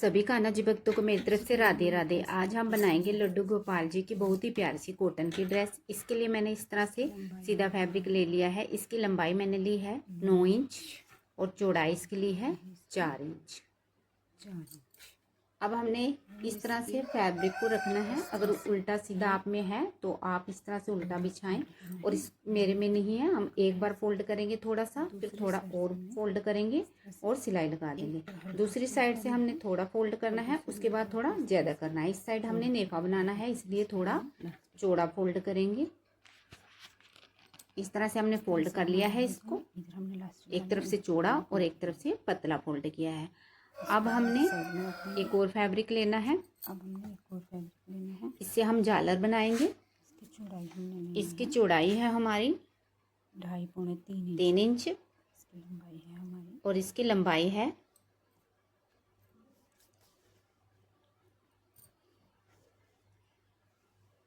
सभी कान्हा जी भक्तों को मेरी तरफ से राधे राधे। आज हम बनाएंगे लड्डू गोपाल जी की बहुत ही प्यारी सी कॉटन की ड्रेस। इसके लिए मैंने इस तरह से सीधा फैब्रिक ले लिया है। इसकी लंबाई मैंने ली है 9 इंच और चौड़ाई इसकी ली है 4 इंच। अब हमने इस तरह से फैब्रिक को रखना है। अगर उल्टा सीधा आप में है तो आप इस तरह से उल्टा बिछाएं, और इस मेरे में नहीं है। हम एक बार फोल्ड करेंगे थोड़ा सा, फिर थोड़ा और फोल्ड करेंगे और सिलाई लगा देंगे। दूसरी साइड से हमने थोड़ा फोल्ड करना है, उसके बाद थोड़ा ज़्यादा करना है। इस साइड हमने नेफा बनाना है, इसलिए थोड़ा चौड़ा फोल्ड करेंगे। इस तरह से हमने फोल्ड कर लिया है इसको, एक तरफ से चौड़ा और एक तरफ से पतला फोल्ड किया है। अब हमने एक और फैब्रिक लेना है। इससे हम झालर बनाएंगे। इसकी चौड़ाई है हमारी 2.5-3 इंच और इसकी लंबाई है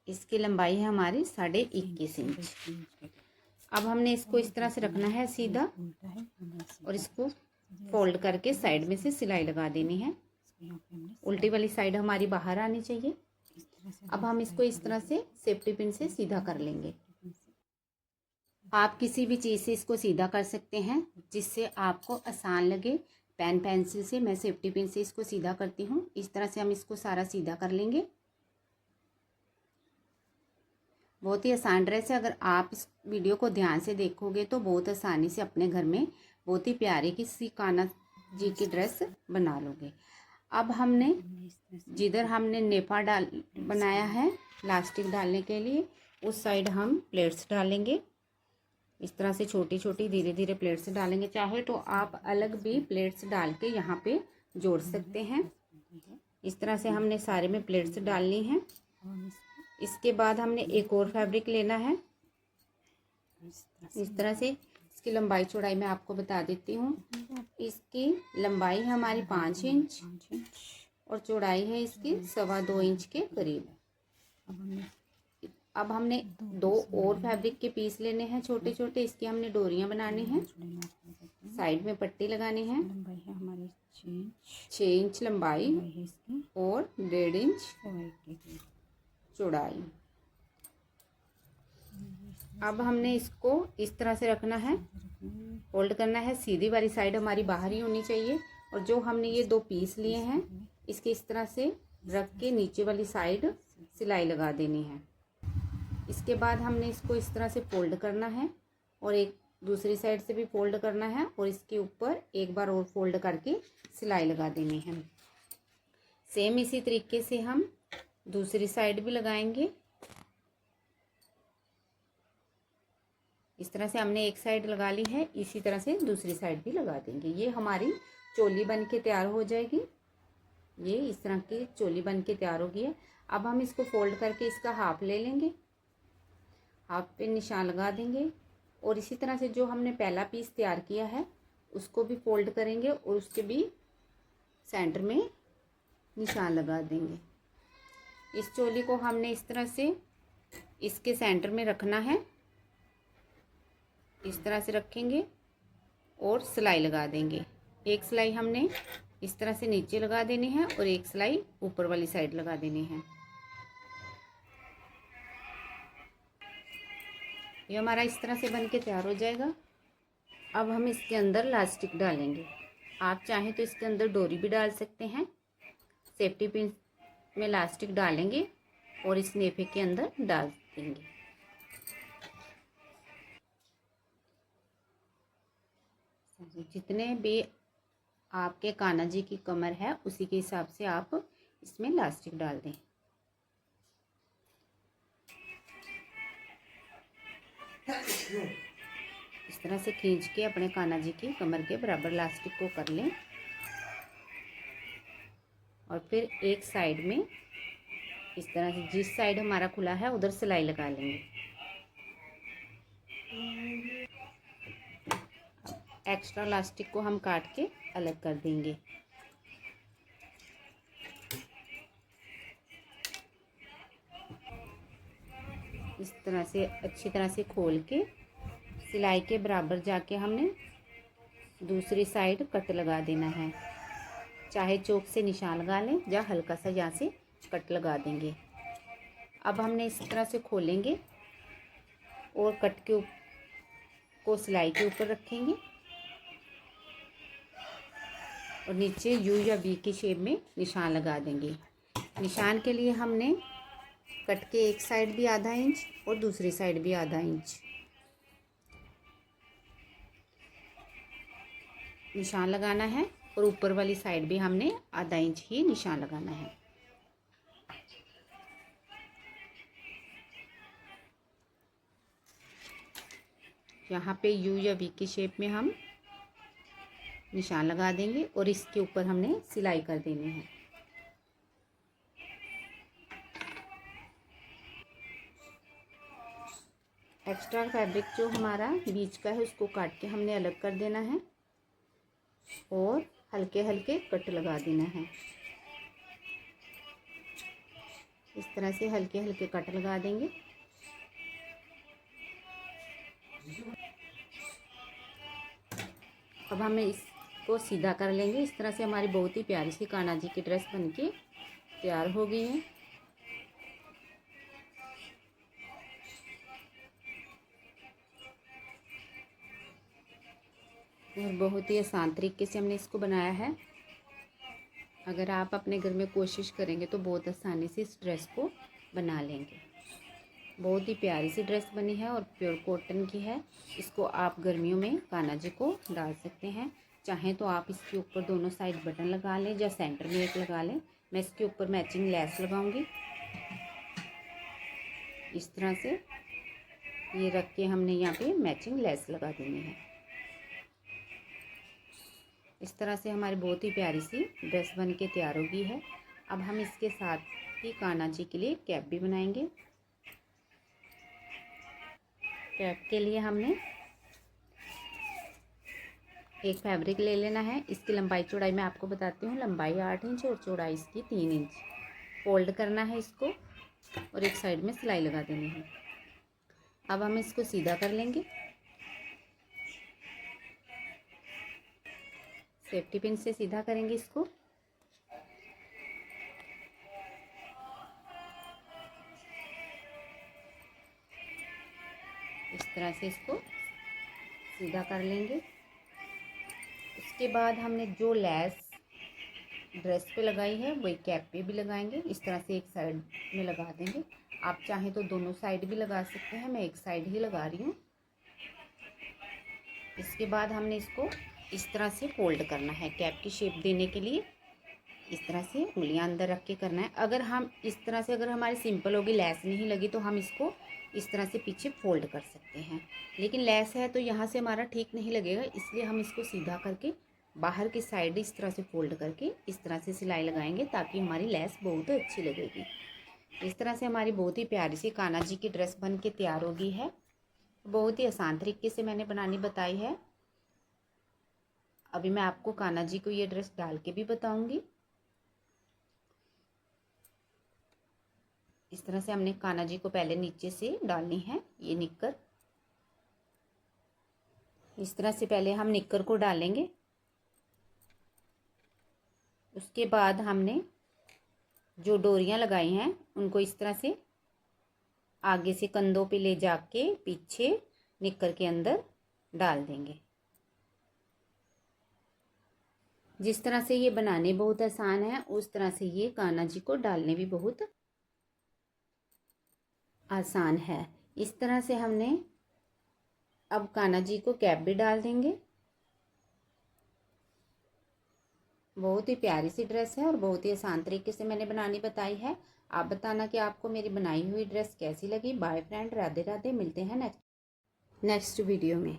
21.5 इंच। अब हमने इसको इस तरह से रखना है सीधा, और इसको फोल्ड करके साइड में से सिलाई लगा देनी है। उल्टी वाली साइड हमारी बाहर आनी चाहिए। अब हम इसको इस तरह से सेफ्टी पिन से सीधा कर लेंगे। आप किसी भी चीज़ से इसको सीधा कर सकते हैं जिससे आपको आसान लगे। पेन पेंसिल से, मैं सेफ्टी पिन से इसको सीधा करती हूँ। इस तरह से हम इसको सारा सीधा कर लेंगे। बहुत ही आसान ड्रेस है। अगर आप इस वीडियो को ध्यान से देखोगे तो बहुत आसानी से अपने घर में बहुत ही प्यारी किसी कान्हा जी की ड्रेस बना लोगे। अब हमने जिधर हमने नेफा बनाया है इलास्टिक डालने के लिए, उस साइड हम प्लेट्स डालेंगे। इस तरह से छोटी छोटी धीरे धीरे प्लेट्स डालेंगे। चाहे तो आप अलग भी प्लेट्स डाल के यहाँ पे जोड़ सकते हैं। इस तरह से हमने सारे में प्लेट्स डालनी है। इसके बाद हमने एक और फैब्रिक लेना है। इस तरह से इसकी लंबाई चौड़ाई मैं आपको बता देती हूँ। इसकी लंबाई है हमारी 5 इंच और चौड़ाई है इसकी 2.25 इंच के करीब। अब हमने 2 और फैब्रिक के पीस लेने हैं छोटे छोटे। इसकी हमने डोरियां बनानी हैं, साइड में पट्टी लगानी है। 6 इंच लंबाई और 1.5 इंच चौड़ाई। अब हमने इसको इस तरह से रखना है, फोल्ड करना है। सीधी वाली साइड हमारी बाहर ही होनी चाहिए। और जो हमने ये 2 पीस लिए हैं, इसके इस तरह से रख के नीचे वाली साइड सिलाई लगा देनी है। इसके बाद हमने इसको इस तरह से फोल्ड करना है और एक दूसरी साइड से भी फोल्ड करना है, और इसके ऊपर एक बार और फोल्ड करके सिलाई लगा देनी है। सेम इसी तरीके से हम दूसरी साइड भी लगाएंगे। इस तरह से हमने एक साइड लगा ली है, इसी तरह से दूसरी साइड भी लगा देंगे। ये हमारी चोली बन के तैयार हो जाएगी। ये इस तरह की चोली बन के तैयार होगी है। अब हम इसको फोल्ड करके इसका हाफ ले लेंगे, हाफ पे निशान लगा देंगे, और इसी तरह से जो हमने पहला पीस तैयार किया है उसको भी फोल्ड करेंगे और उसके भी सेंटर में निशान लगा देंगे। इस चोली को हमने इस तरह से इसके सेंटर में रखना है। इस तरह से रखेंगे और सिलाई लगा देंगे। एक सिलाई हमने इस तरह से नीचे लगा देनी है और एक सिलाई ऊपर वाली साइड लगा देनी है। ये हमारा इस तरह से बन के तैयार हो जाएगा। अब हम इसके अंदर इलास्टिक डालेंगे। आप चाहें तो इसके अंदर डोरी भी डाल सकते हैं। सेफ्टी पिन में इलास्टिक डालेंगे और इस नेफे के अंदर डाल देंगे। जितने भी आपके कान्हा जी की कमर है उसी के हिसाब से आप इसमें इलास्टिक डाल दें। इस तरह से खींच के अपने कान्हा जी की कमर के बराबर इलास्टिक को कर लें, और फिर एक साइड में इस तरह से जिस साइड हमारा खुला है उधर सिलाई लगा लेंगे। एक्स्ट्रा इलास्टिक को हम काट के अलग कर देंगे। इस तरह से अच्छी तरह से खोल के सिलाई के बराबर जाके हमने दूसरी साइड कट लगा देना है। चाहे चौक से निशान लगा लें या हल्का सा यहाँ से कट लगा देंगे। अब हमने इस तरह से खोलेंगे और कट के को सिलाई के ऊपर रखेंगे और नीचे यू या वी की शेप में निशान लगा देंगे। निशान के लिए हमने कट के एक साइड भी आधा इंच और दूसरी साइड भी आधा इंच निशान लगाना है और ऊपर वाली साइड भी हमने आधा इंच ही निशान लगाना है। यहाँ पे यू या वी की शेप में हम निशान लगा देंगे और इसके ऊपर हमने सिलाई कर देनी है। एक्स्ट्रा फैब्रिक जो हमारा बीच का है उसको काट के हमने अलग कर देना है और हल्के हल्के कट लगा देना है। इस तरह से हल्के हल्के कट लगा देंगे। अब हमें इसको सीधा कर लेंगे। इस तरह से हमारी बहुत ही प्यारी सी कान्हा जी की ड्रेस बनके तैयार हो गई है। और बहुत ही आसान तरीके से हमने इसको बनाया है। अगर आप अपने घर में कोशिश करेंगे तो बहुत आसानी से इस ड्रेस को बना लेंगे। बहुत ही प्यारी सी ड्रेस बनी है और प्योर कॉटन की है। इसको आप गर्मियों में कान्हा जी को डाल सकते हैं। चाहें तो आप इसके ऊपर दोनों साइड बटन लगा लें या सेंटर में एक लगा लें। मैं इसके ऊपर मैचिंग लेस लगाऊंगी। इस तरह से ये रख के हमने यहाँ पे मैचिंग लेस लगा देनी है। इस तरह से हमारी बहुत ही प्यारी सी ड्रेस बन के तैयार हो गई है। अब हम इसके साथ ही कान्हा जी के लिए कैप भी बनाएंगे। कैप के लिए हमने एक फैब्रिक ले लेना है। इसकी लंबाई चौड़ाई मैं आपको बताती हूँ। लंबाई 8 इंच और चौड़ाई इसकी 3 इंच। फोल्ड करना है इसको और एक साइड में सिलाई लगा देनी है। अब हम इसको सीधा कर लेंगे। सेफ्टी पिन से सीधा करेंगे इसको। इस तरह से इसको सीधा कर लेंगे। उसके बाद हमने जो लेस ड्रेस पे लगाई है वही कैप पे भी लगाएंगे। इस तरह से एक साइड में लगा देंगे। आप चाहें तो दोनों साइड भी लगा सकते हैं। मैं एक साइड ही लगा रही हूँ। इसके बाद हमने इसको इस तरह से फोल्ड करना है कैप की शेप देने के लिए। इस तरह से उंगलियां अंदर रख के करना है। अगर हम इस तरह से अगर हमारी सिंपल होगी, लेस नहीं लगी, तो हम इसको इस तरह से पीछे फोल्ड कर सकते हैं। लेकिन लेस है तो यहाँ से हमारा ठीक नहीं लगेगा, इसलिए हम इसको सीधा करके बाहर की साइड इस तरह से फोल्ड करके इस तरह से सिलाई लगाएंगे ताकि हमारी लेस बहुत अच्छी लगेगी। इस तरह से हमारी बहुत ही प्यारी सी कान्हा जी की ड्रेस बन के तैयार हो गई है। बहुत ही आसान तरीके से मैंने बनानी बताई है। अभी मैं आपको कान्हा जी को ये ड्रेस डाल के भी बताऊंगी। इस तरह से हमने कान्हा जी को पहले नीचे से डालनी है। ये निक्कर इस तरह से पहले हम निक्कर को डालेंगे। उसके बाद हमने जो डोरियां लगाई हैं उनको इस तरह से आगे से कंधों पे ले जाके पीछे निक्कर के अंदर डाल देंगे। जिस तरह से ये बनाने बहुत आसान है उस तरह से ये कान्हा जी को डालने भी बहुत आसान है। इस तरह से हमने अब कान्हा जी को कैप भी डाल देंगे। बहुत ही प्यारी सी ड्रेस है और बहुत ही आसान तरीके से मैंने बनानी बताई है। आप बताना कि आपको मेरी बनाई हुई ड्रेस कैसी लगी। Bye friend, Radhe Radhe. मिलते हैं नेक्स्ट वीडियो में।